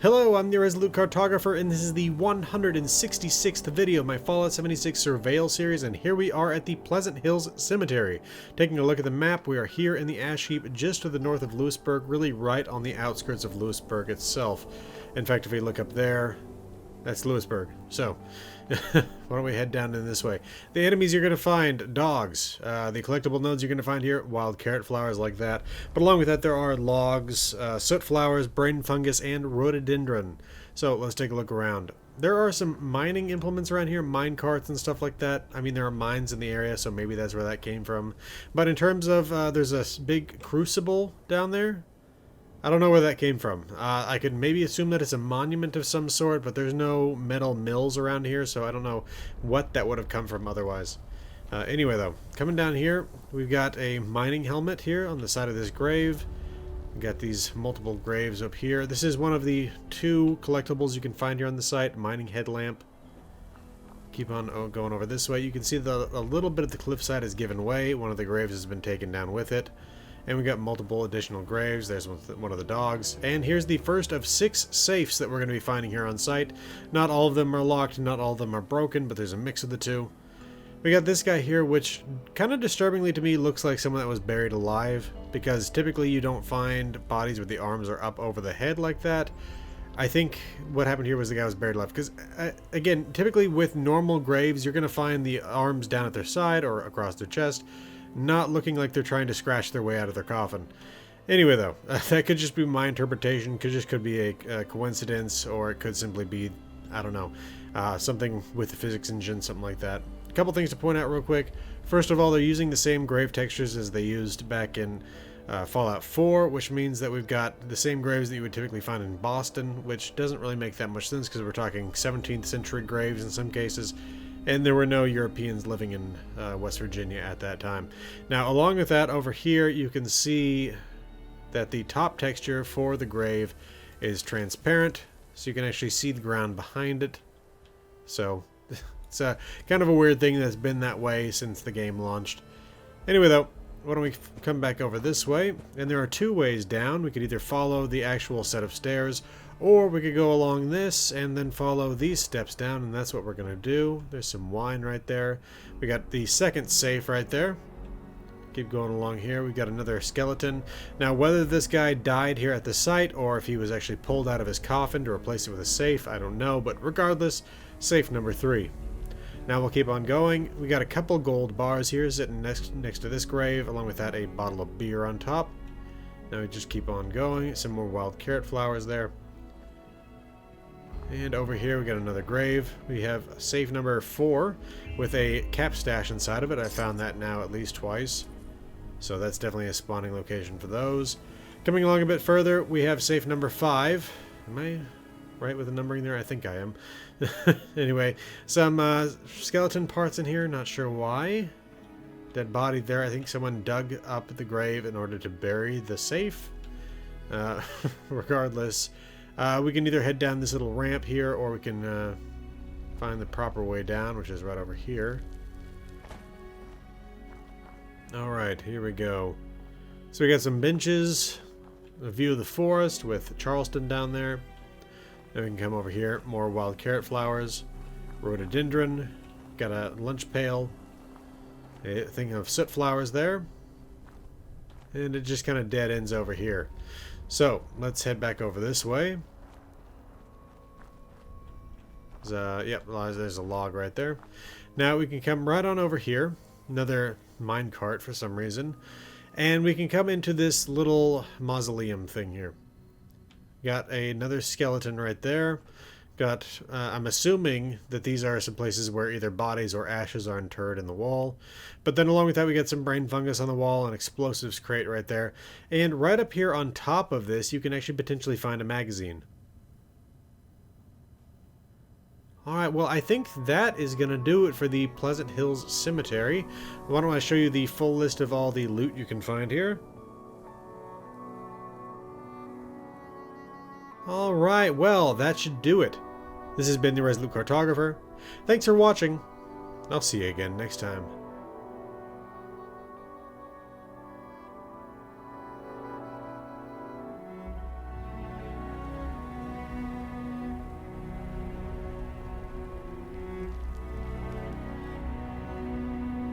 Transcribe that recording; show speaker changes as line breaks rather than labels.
Hello, I'm the Resolute Cartographer, and this is the 166th video of my Fallout 76 Surveyal series, and here we are at the Pleasant Hills Cemetery. Taking a look at the map, we are here in the ash heap just to the north of Lewisburg, really right on the outskirts of Lewisburg itself. In fact, if we look up there, that's Lewisburg. So, why don't we head down in this way? The enemies you're going to find, dogs. The collectible nodes you're going to find here, wild carrot flowers like that. But along with that, there are logs, soot flowers, brain fungus, and rhododendron. So, let's take a look around. There are some mining implements around here, mine carts and stuff like that. I mean, there are mines in the area, so maybe that's where that came from. But in terms of, there's a big crucible down there. I don't know where that came from. I could maybe assume that it's a monument of some sort, but there's no metal mills around here, so I don't know what that would have come from otherwise. Anyway, though, coming down here, we've got a mining helmet here on the side of this grave. We've got these multiple graves up here. This is one of the two collectibles you can find here on the site, mining headlamp. Keep on going over this way. You can see a little bit of the cliffside has given way. One of the graves has been taken down with it. And we got multiple additional graves. There's one of the dogs. And here's the first of 6 safes that we're going to be finding here on site. Not all of them are locked, not all of them are broken, but there's a mix of the two. We got this guy here, which kind of disturbingly to me looks like someone that was buried alive, because typically you don't find bodies where the arms are up over the head like that. I think what happened here was the guy was buried alive, because again, typically with normal graves, you're going to find the arms down at their side or across their chest, not looking like they're trying to scratch their way out of their coffin. Anyway, though, that could just be my interpretation. Could be a coincidence, or it could simply be, I don't know, something with the physics engine, something like that. A couple things to point out real quick. First of all, they're using the same grave textures as they used back in Fallout 4, which means that we've got the same graves that you would typically find in Boston, which doesn't really make that much sense because we're talking 17th century graves in some cases. And there were no Europeans living in West Virginia at that time. Now, along with that, over here, you can see that the top texture for the grave is transparent, so you can actually see the ground behind it. So, it's a kind of a weird thing that's been that way since the game launched. Anyway, though, why don't we come back over this way? And there are 2 ways down. We could either follow the actual set of stairs, or we could go along this and then follow these steps down, and that's what we're going to do. There's some wine right there. We got the second safe right there. Keep going along here. We got another skeleton. Now, whether this guy died here at the site or if he was actually pulled out of his coffin to replace it with a safe, I don't know. But regardless, safe number 3. Now we'll keep on going. We got a couple gold bars here sitting next to this grave. Along with that, a bottle of beer on top. Now we just keep on going. Some more wild carrot flowers there. And over here we got another grave. We have safe number 4 with a cap stash inside of it. I found that now at least twice. So that's definitely a spawning location for those. Coming along a bit further, we have safe number 5. Am I right with the numbering there? I think I am. Anyway, some skeleton parts in here. Not sure why. Dead body there. I think someone dug up the grave in order to bury the safe. Regardless, we can either head down this little ramp here, or we can find the proper way down, which is right over here. Alright, here we go. So we got some benches, a view of the forest with Charleston down there. Then we can come over here, more wild carrot flowers, rhododendron, got a lunch pail, a thing of soot flowers there, and it just kind of dead ends over here. So, let's head back over this way. Yep, there's a log right there. Now we can come right on over here. Another mine cart for some reason. And we can come into this little mausoleum thing here. Got another skeleton right there. Got, I'm assuming that these are some places where either bodies or ashes are interred in the wall. But then along with that, we got some brain fungus on the wall, an explosives crate right there. And right up here on top of this, you can actually potentially find a magazine. Alright, well, I think that is going to do it for the Pleasant Hills Cemetery. Why don't I show you the full list of all the loot you can find here? Alright, well, that should do it. This has been the Resolute Cartographer. Thanks for watching. I'll see you again next time.